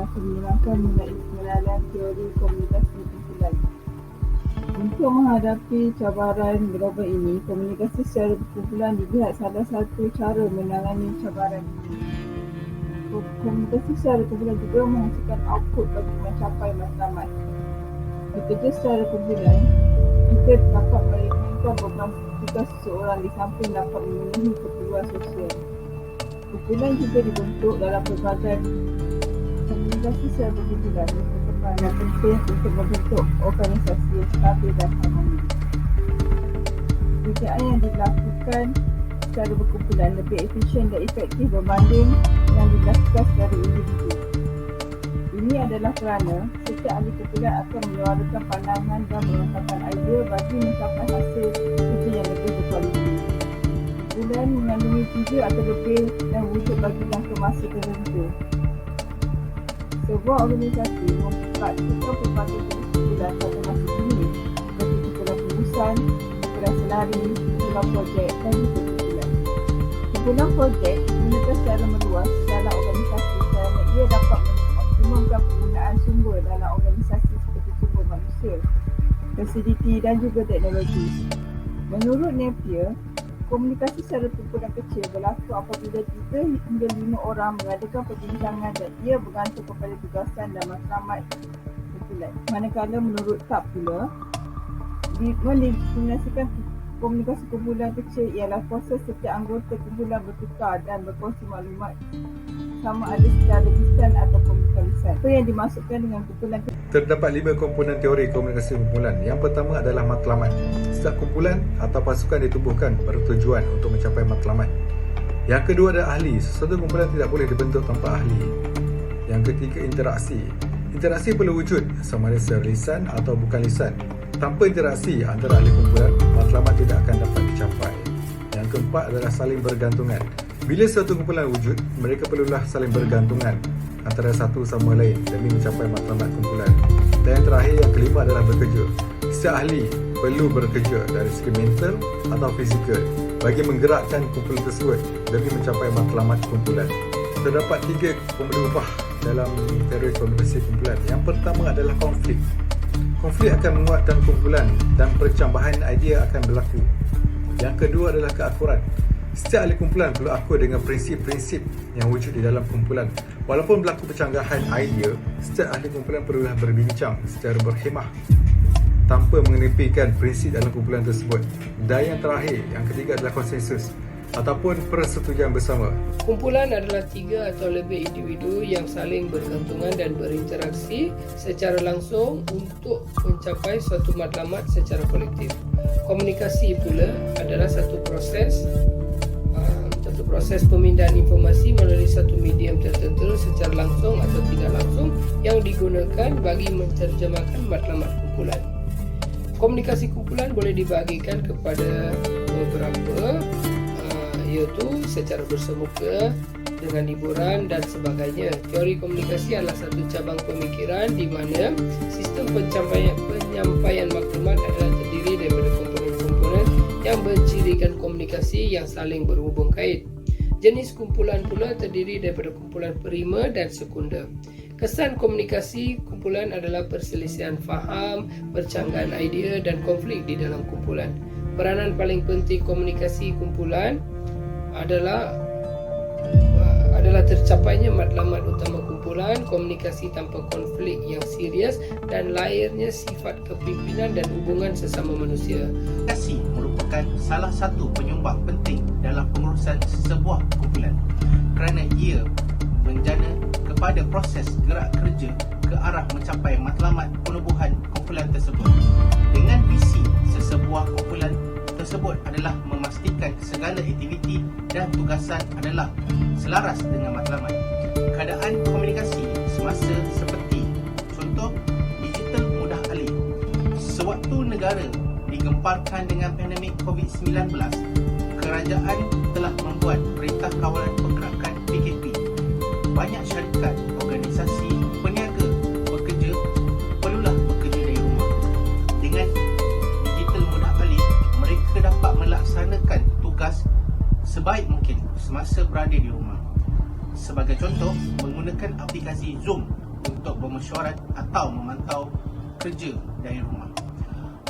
akan menerangkan mengenai pengenalan teori komunikasi kumpulan. Untuk menghadapi cabaran global ini, komunikasi secara berkumpulan dilihat salah satu cara menangani cabaran ini. Komunikasi secara kumpulan juga menghasilkan output bagi mencapai matlamat. Bekerja secara kumpulan, kita dapat meringankan beban tugas seseorang di samping dapat memenuhi keperluan sosial. Kumpulan juga dibentuk dalam pelbagai komunikasi secara berkumpulan merupakan peranan penting untuk membentuk organisasi yang stabil dan harmonis. Pekerjaan yang dilakukan secara berkumpulan lebih efisien dan efektif berbanding yang dilakukan secara individu. Ini adalah kerana setiap ahli kumpulan akan menyuarakan pandangan dan melontarkan idea bagi mencapai hasil kerja yang lebih berkualiti. Kumpulan mengandungi 3 atau lebih dan wujud bagi jangka masa tertentu. Sebuah organisasi memperhatikan pelbagai jenis kumpulan pada masa kini seperti kumpulan pengurusan, kumpulan selari, kumpulan projek dan juga kumpulan. Kumpulan projek digunakan secara meluas dalam organisasi kerana ia dapat mengoptimumkan penggunaan sumber dalam organisasi seperti sumber manusia, fasiliti dan juga teknologi. Menurut Napier, komunikasi secara kumpulan kecil berlaku apabila 3 hingga 5 orang mengadakan perbincangan dan ia bergantung kepada tugasan dan matlamat kumpulan. Manakala menurut Tubb pula, mendefinisikan komunikasi kumpulan kecil ialah proses setiap anggota kumpulan bertukar dan berkongsi maklumat sama ada secara lisan ataupun bukan lisan. Apa yang dimaksudkan dengan kumpulan kecil? Terdapat 5 komponen teori komunikasi kumpulan. Yang pertama adalah matlamat. Setiap kumpulan atau pasukan ditubuhkan bertujuan untuk mencapai matlamat. Yang kedua adalah ahli. Sesuatu kumpulan tidak boleh dibentuk tanpa ahli. Yang ketiga, interaksi. Interaksi perlu wujud sama ada secara lisan atau bukan lisan. Tanpa interaksi antara ahli kumpulan, matlamat tidak akan dapat dicapai. Yang keempat adalah saling bergantungan. Bila suatu kumpulan wujud, mereka perlulah saling bergantungan antara satu sama lain demi mencapai matlamat kumpulan. Dan yang terakhir, yang kelima adalah bekerja. Setiap ahli perlu bekerja dari segi mental atau fizikal bagi menggerakkan kumpulan tersebut demi mencapai matlamat kumpulan. Terdapat 3 komponen utama dalam teori komunikasi kumpulan. Yang pertama adalah konflik. Konflik akan menguatkan kumpulan dan percambahan idea akan berlaku. Yang kedua adalah keakuran. Setiap ahli kumpulan perlu akur dengan prinsip-prinsip yang wujud di dalam kumpulan. Walaupun berlaku percanggahan idea, setiap ahli kumpulan perlulah berbincang secara berhemah tanpa mengenepikan prinsip dalam kumpulan tersebut. Dan yang terakhir, yang ketiga adalah konsensus ataupun persetujuan bersama. Kumpulan adalah 3 atau lebih individu yang saling bergantungan dan berinteraksi secara langsung untuk mencapai suatu matlamat secara kolektif. Komunikasi pula adalah satu proses pemindahan informasi melalui satu medium tertentu secara langsung atau tidak langsung yang digunakan bagi menterjemahkan matlamat kumpulan. Komunikasi kumpulan boleh dibahagikan kepada beberapa, iaitu secara bersemuka, dengan hiburan dan sebagainya. Teori komunikasi adalah satu cabang pemikiran di mana sistem penyampaian maklumat adalah terdiri daripada komponen-komponen yang bercirikan komunikasi yang saling berhubung kait. Jenis kumpulan pula terdiri daripada kumpulan primer dan sekunder. Kesan komunikasi kumpulan adalah perselisihan faham, percanggahan idea dan konflik di dalam kumpulan. Peranan paling penting komunikasi kumpulan adalah tercapainya matlamat utama kumpulan, komunikasi tanpa konflik yang serius dan lahirnya sifat kepimpinan dan hubungan sesama manusia. Komunikasi merupakan salah satu penyumbang penting dalam pengurusan sebuah kumpulan kerana ia menjana kepada proses gerak kerja ke arah mencapai matlamat penubuhan kumpulan tersebut. Dengan visi sesebuah kumpulan tersebut adalah memastikan segala aktiviti dan tugasan adalah selaras dengan matlamat. Keadaan komunikasi semasa seperti contoh digital mudah alih. Sewaktu negara digemparkan dengan pandemik COVID-19, kerajaan telah membuat Perintah Kawalan Pergerakan PKP. Banyak syarikat, organisasi, peniaga bekerja perlulah bekerja dari rumah. Dengan digital mudah alih, mereka dapat melaksanakan tugas sebaik mungkin semasa berada di rumah. Sebagai contoh, menggunakan aplikasi Zoom untuk bermesyuarat atau memantau kerja dari rumah.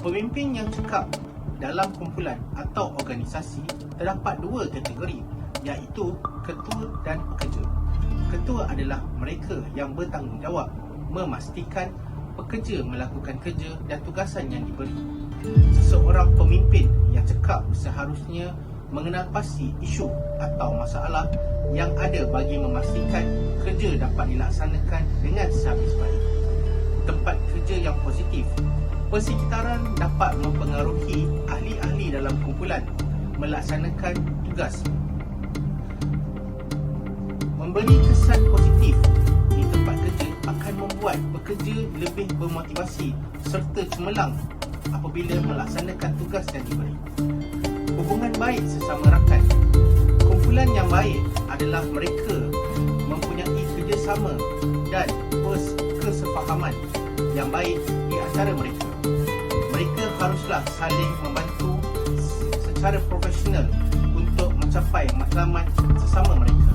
Pemimpin yang cekap dalam kumpulan atau organisasi terdapat dua kategori, iaitu ketua dan pekerja. Ketua adalah mereka yang bertanggungjawab memastikan pekerja melakukan kerja dan tugasan yang diberi. Seseorang pemimpin yang cekap seharusnya mengenal pasti isu atau masalah yang ada bagi memastikan kerja dapat dilaksanakan dengan sehabis baik. Tempat kerja yang positif. Persekitaran dapat mempengaruhi ahli-ahli dalam kumpulan melaksanakan tugas. Memberi kesan positif di tempat kerja akan membuat pekerja lebih bermotivasi serta cemerlang apabila melaksanakan tugas yang diberi. Hubungan baik sesama rakan. Kumpulan yang baik adalah mereka mempunyai kerjasama dan kesefahaman yang baik di antara mereka. Mereka haruslah saling membantu secara profesional untuk mencapai matlamat sesama mereka.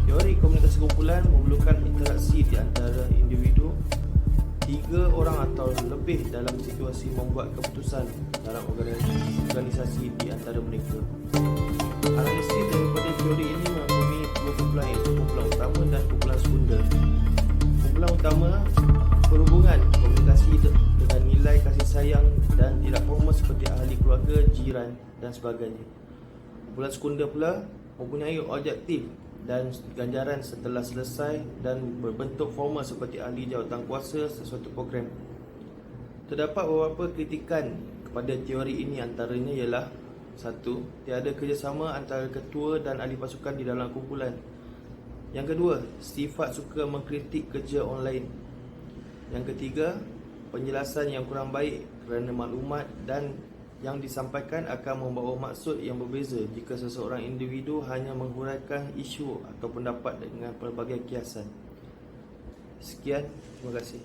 Teori komunikasi kumpulan memerlukan interaksi di antara individu, 3 orang atau lebih dalam situasi membuat keputusan dalam organisasi di antara mereka. Analisis daripada teori ini menghubungi 2 kumpulan, iaitu kumpulan utama dan kumpulan sekunder. Kumpulan utama berhubungan komunikasi dengan nilai kasih sayang dan tidak formal seperti ahli keluarga, jiran dan sebagainya. Kumpulan sekunder pula mempunyai objektif dan ganjaran setelah selesai dan berbentuk formal seperti ahli jawatan kuasa sesuatu program. Terdapat beberapa kritikan kepada teori ini, antaranya ialah 1. Tiada kerjasama antara ketua dan ahli pasukan di dalam kumpulan. Yang kedua, sifat suka mengkritik kerja online. Yang ketiga, penjelasan yang kurang baik kerana maklumat dan yang disampaikan akan membawa maksud yang berbeza jika seseorang individu hanya menghuraikan isu atau pendapat dengan pelbagai kiasan. Sekian, terima kasih.